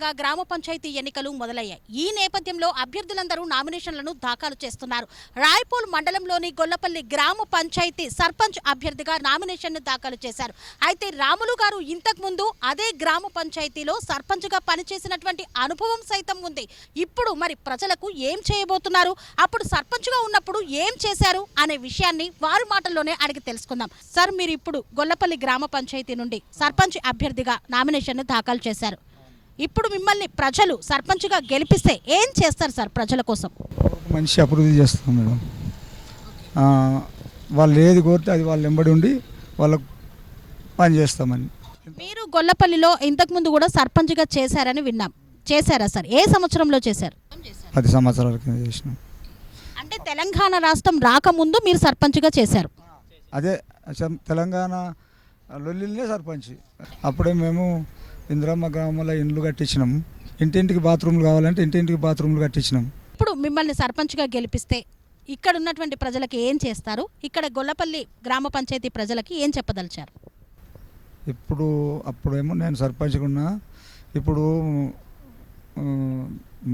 వ్యాప్తంగా గ్రామ పంచాయతీ ఎన్నికలు మొదలయ్యాయి. ఈ నేపథ్యంలో అభ్యర్థులందరూ నామినేషన్లను దాఖలు చేస్తున్నారు. రాయపూల్ మండలంలోని గొల్లపల్లి గ్రామ పంచాయతీ సర్పంచ్ అభ్యర్థిగా నామినేషన్ను దాఖలు చేశారు. అయితే రాములు గారు ఇంతకు ముందు అదే గ్రామ పంచాయతీలో సర్పంచ్గా పనిచేసినటువంటి అనుభవం సైతం ఉంది. ఇప్పుడు మరి ప్రజలకు ఏం చేయబోతున్నారు, అప్పుడు సర్పంచ్గా ఉన్నప్పుడు ఏం చేశారు అనే విషయాన్ని వారి మాటల్లోనే అడిగి తెలుసుకుందాం. సార్, మీరు ఇప్పుడు గొల్లపల్లి గ్రామ పంచాయతీ నుండి సర్పంచ్ అభ్యర్థిగా నామినేషన్ను దాఖలు చేశారు. ఇప్పుడు మిమ్మల్ని ప్రజలు సర్పంచ్గా గెలిపిస్తే ఏం చేస్తారు సార్ ప్రజల కోసం? మంచి అభివృద్ధి చేస్తాం మేడం. వాళ్ళు ఏది కోరితే అది వాళ్ళు వెంబడి ఉండి వాళ్ళకు పని చేస్తామని. మీరు గొల్లపల్లిలో ఇంతకుముందు కూడా సర్పంచ్గా చేశారని విన్నాం. చేశారా సార్? ఏ సంవత్సరంలో చేశారు? 10 సంవత్సరాల కింద చేసినాం. అంటే తెలంగాణ రాష్ట్రం రాకముందు మీరు సర్పంచ్గా చేశారు. అదే తెలంగాణ లొల్లినే సర్పంచ్. అప్పుడే మేము ఇందిరమ్మ గ్రామంలో ఇండ్లు కట్టించినాం. ఇంటింటికి బాత్రూమ్లు కావాలంటే ఇంటింటికి బాత్రూమ్లు కట్టించినాం. ఇప్పుడు మిమ్మల్ని సర్పంచ్గా గెలిపిస్తే ఇక్కడ ఉన్నటువంటి ప్రజలకి ఏం చేస్తారు? ఇక్కడ గొల్లపల్లి గ్రామ పంచాయతీ ప్రజలకి ఏం చెప్పదలిచారు? అప్పుడేమో నేను సర్పంచ్గా ఉన్నా. ఇప్పుడు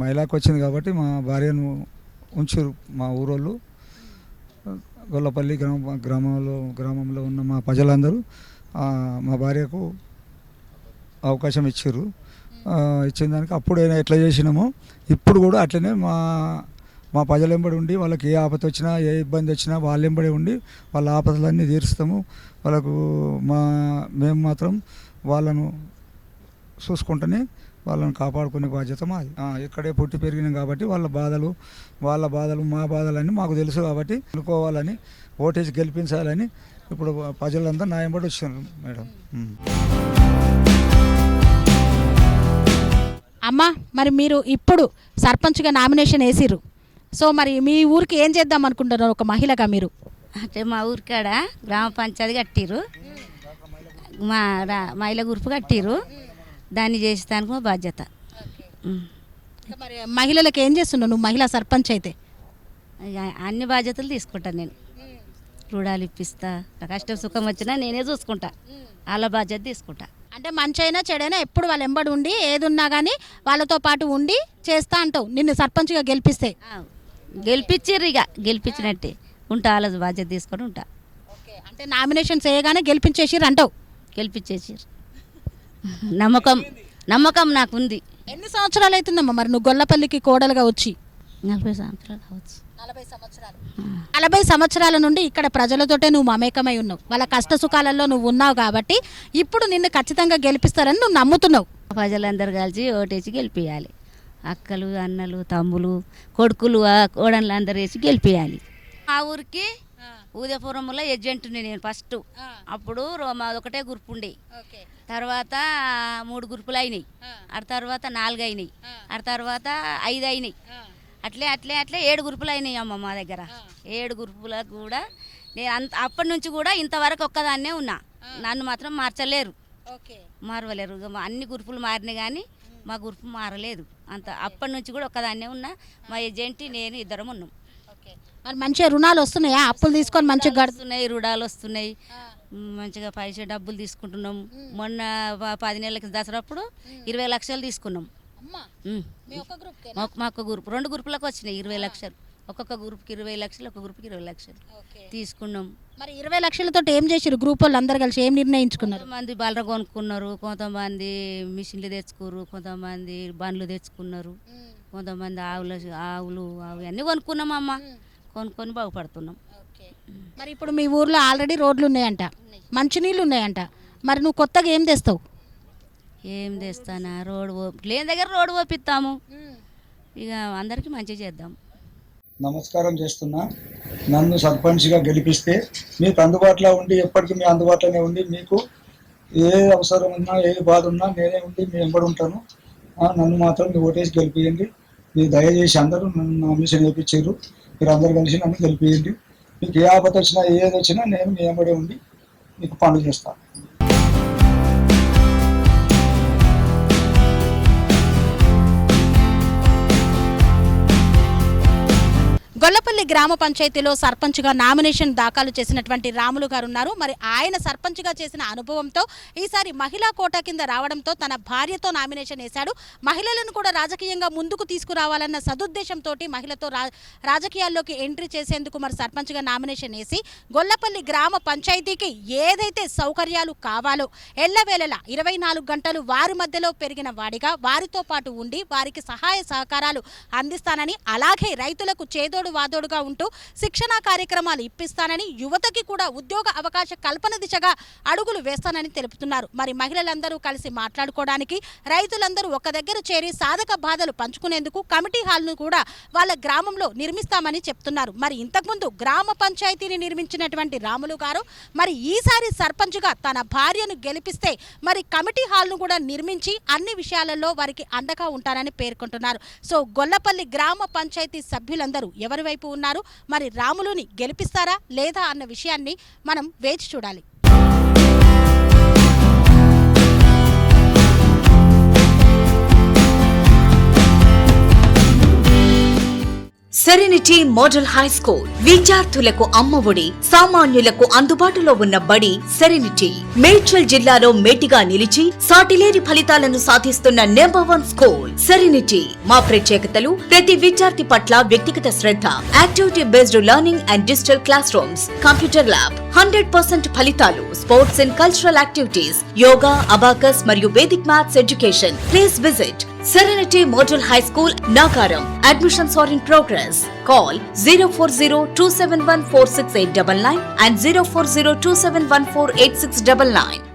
మహిళకు వచ్చింది కాబట్టి మా భార్యను ఉంచారు మా ఊరోళ్ళు. గొల్లపల్లి గ్రామంలో ఉన్న మా ప్రజలందరూ మా భార్యకు అవకాశం ఇచ్చారు. ఇచ్చిన దానికి అప్పుడు ఎట్లా చేసినామో ఇప్పుడు కూడా అట్లనే మా ప్రజలు వెంబడి ఉండి వాళ్ళకి ఏ ఆపద వచ్చినా ఏ ఇబ్బంది వచ్చినా వాళ్ళ వెంబడి ఉండి వాళ్ళ ఆపదలన్నీ తీరుస్తాము. వాళ్ళకు మేము మాత్రం వాళ్ళను చూసుకుంటూనే వాళ్ళని కాపాడుకునే బాధ్యత మాది. ఇక్కడే పుట్టి పెరిగినాం కాబట్టి వాళ్ళ బాధలు మా బాధలన్నీ మాకు తెలుసు కాబట్టి అనుకోవాలని ఓటేసి గెలిపించాలని ఇప్పుడు ప్రజలందరూ నా వెంబడి వచ్చారు మేడం. అమ్మా, మరి మీరు ఇప్పుడు సర్పంచ్గా నామినేషన్ వేసిర్రు. సో మరి మీ ఊరికి ఏం చేద్దాం అనుకుంటున్నారు ఒక మహిళగా మీరు? అంటే మా ఊరికాడ గ్రామ పంచాయతీ కట్టిరు, మా మహిళ గ్రూప్ కట్టిరు. దాన్ని చేసేదానికి మా బాధ్యత. మరి మహిళలకు ఏం చేస్తున్నావు నువ్వు మహిళా సర్పంచ్ అయితే? అన్ని బాధ్యతలు తీసుకుంటాను నేను. రుణాలు ఇప్పిస్తా, కష్టం సుఖం వచ్చినా నేనే చూసుకుంటా. వాళ్ళ బాధ్యత తీసుకుంటా. అంటే మంచి అయినా చెడైనా ఎప్పుడు వాళ్ళ ఎంబడి ఉండి ఏది ఉన్నా కానీ వాళ్ళతో పాటు ఉండి చేస్తా అంటావు. నిన్ను సర్పంచ్గా గెలిపిస్తే గెలిపించారు, ఇక గెలిపించినట్టే ఉంటా. వాళ్ళ బాధ్యత తీసుకొని ఉంటా. అంటే నామినేషన్ చేయగానే గెలిపించేసిర్రు అంటావు? గెలిపించేసారు. నమ్మకం నాకుంది. ఎన్ని సంవత్సరాలు అవుతుందమ్మా మరి నువ్వు గొల్లపల్లికి కోడలుగా వచ్చి? 40 సంవత్సరాలు కావచ్చు. 40 సంవత్సరాల నుండి ఇక్కడ ప్రజలతోటే నువ్వు మమేకమై ఉన్నావు. వాళ్ళ కష్ట సుఖాలలో నువ్వు ఉన్నావు కాబట్టి ఇప్పుడు నిన్ను ఖచ్చితంగా గెలిపిస్తారని నువ్వు నమ్ముతున్నావు. ప్రజలందరూ కలిసి ఓటేసి గెలిపించాలి. అక్కలు, అన్నలు, తమ్ములు, కొడుకులు, కోడళ్ళు అందరూ వేసి గెలిపించాలి. మా ఊరికి ఉదయపురంలో ఏజెంట్ నేను ఫస్ట్. అప్పుడు మాది ఒకటే గ్రూప్ ఉండే. తర్వాత 3 గ్రూపులు అయినాయి. ఆ తర్వాత 4 అయినాయి. ఆ తర్వాత 5 అయినాయి. అట్లే 7 గ్రూపులు అయినాయి అమ్మ మా దగ్గర. 7 గ్రూపులకు కూడా నేను అప్పటి నుంచి కూడా ఇంతవరకు ఒక్కదాన్నే ఉన్నా. నన్ను మాత్రం మార్చలేరు, మారవలేరు. అన్ని గ్రూపులు మారినాయి కానీ మా గ్రూప్ మారలేదు. అప్పటి నుంచి కూడా ఒక్కదాన్నే ఉన్నా. మా ఏజెంట్ నేను ఇద్దరం ఉన్నాం. మరి మంచిగా రుణాలు వస్తున్నాయా? అప్పులు తీసుకొని మంచిగా గడుస్తున్నాయి, రుణాలు వస్తున్నాయి. మంచిగా పైసా డబ్బులు తీసుకుంటున్నాం. మొన్న 10 నెలలకి దసరా అప్పుడు 20 లక్షలు తీసుకున్నాం. మా ఒక్క గ్రూప్ 2 గ్రూపులకు వచ్చినాయి 20 లక్షలు. ఒక్కొక్క గ్రూప్కి 20 లక్షలు, ఒక గ్రూప్కి 20 లక్షలు తీసుకున్నాం. మరి 20 లక్షలతో ఏం చేసారు గ్రూప్ వాళ్ళు అందరు కలిసి? ఏం నిర్ణయించుకున్నారు? కొంతమంది బలర కొనుక్కున్నారు, కొంతమంది మిషన్లు తెచ్చుకున్నారు, కొంతమంది బండ్లు తెచ్చుకున్నారు, కొంతమంది ఆవులు అన్నీ కొనుక్కున్నాం అమ్మ. కొనుక్కొని బాగుపడుతున్నాం. మరి ఇప్పుడు మీ ఊర్లో ఆల్రెడీ రోడ్లు ఉన్నాయంట, మంచినీళ్ళు ఉన్నాయంట. మరి నువ్వు కొత్తగా ఏం తెస్తావు? ఏం తెస్తానా, లేని దగ్గర రోడ్డు ఓపిస్తాము. ఇక అందరికీ మంచిగా చేద్దాం. నమస్కారం చేస్తున్నా. నన్ను సర్పంచ్గా గెలిపిస్తే మీకు అందుబాటులో ఉండి ఎప్పటికీ మీ అందుబాటులోనే ఉండి మీకు ఏ అవసరం ఉన్నా ఏ బాధ ఉన్నా నేనే ఉండి మీ వెంబడి ఉంటాను. నన్ను మాత్రం మీ ఓటేసి గెలిపియండి. మీరు దయచేసి అందరూ నన్ను నామినేషన్ వేయించారు. మీరు అందరు కలిసి నన్ను గెలిపియండి. మీకు ఏ ఆపద వచ్చినా ఏది వచ్చినా నేను మీ వెంబడి ఉండి మీకు పనులు చేస్తాను. గొల్లపల్లి గ్రామ పంచాయతీలో సర్పంచ్గా నామినేషన్ దాఖలు చేసినటువంటి రాములు గారు ఉన్నారు. మరి ఆయన సర్పంచ్గా చేసిన అనుభవంతో ఈసారి మహిళా కోటా కింద రావడంతో తన భార్యతో నామినేషన్ వేశాడు. మహిళలను కూడా రాజకీయంగా ముందుకు తీసుకురావాలన్న సదుద్దేశంతో మహిళతో రాజకీయాల్లోకి ఎంట్రీ చేసేందుకు మరి సర్పంచ్గా నామినేషన్ వేసి గొల్లపల్లి గ్రామ పంచాయతీకి ఏదైతే సౌకర్యాలు కావాలో ఎల్లవేళలా 24 గంటలు వారి మధ్యలో పెరిగిన వాడిగా వారితో పాటు ఉండి వారికి సహాయ సహకారాలు అందిస్తానని, అలాగే రైతులకు చేదోడు వాదోడుగా ఉంటూ శిక్షణా కార్యక్రమాలు ఇప్పిస్తానని, యువతకి కూడా ఉద్యోగ అవకాశ కల్పన దిశగా అడుగులు వేస్తానని తెలుపుతున్నారు. మరి మహిళలందరూ కలిసి మాట్లాడుకోవడానికి, రైతులందరూ ఒక దగ్గర చేరి సాధక బాధలు పంచుకునేందుకు కమిటీ హాల్ను కూడా వాళ్ళ గ్రామంలో నిర్మిస్తామని చెప్తున్నారు. మరి ఇంతకుముందు గ్రామ పంచాయతీని నిర్మించినటువంటి రాములు గారు మరి ఈసారి సర్పంచ్గా తన భార్యను గెలిపిస్తే మరి కమిటీ హాల్ను కూడా నిర్మించి అన్ని విషయాలలో వారికి అండగా ఉంటారని పేర్కొంటున్నారు. సో గొల్లపల్లి గ్రామ పంచాయతీ సభ్యులందరూ ఎవరి వైపు ఉన్నారు, మరి రాములుని గెలిపిస్తారా లేదా అన్న విషయాన్ని మనం వేచి చూడాలి. సెరెనిటీ మోడల్ హై స్కూల్ విద్యార్థులకు అమ్మఒడి, సామాన్యులకు అందుబాటులో ఉన్న బడి సెరెనిటీ. మేడ్చల్ జిల్లాలో మేటిగా నిలిచి సాటిలేని ఫలితాలను సాధిస్తున్న #1 స్కూల్ సెరెనిటీ. మా ప్రత్యేకతలు ప్రతి విద్యార్థి పట్ల వ్యక్తిగత శ్రద్ధ, activity based learning and digital classrooms, computer lab, 100% ఫలితాలు, sports and cultural activities, yoga, abacus మరియు Vedic maths education. Please visit Serenity Model High School, Nagaram. Admissions are in progress. Call 040-271-46899 and 040-271-48699.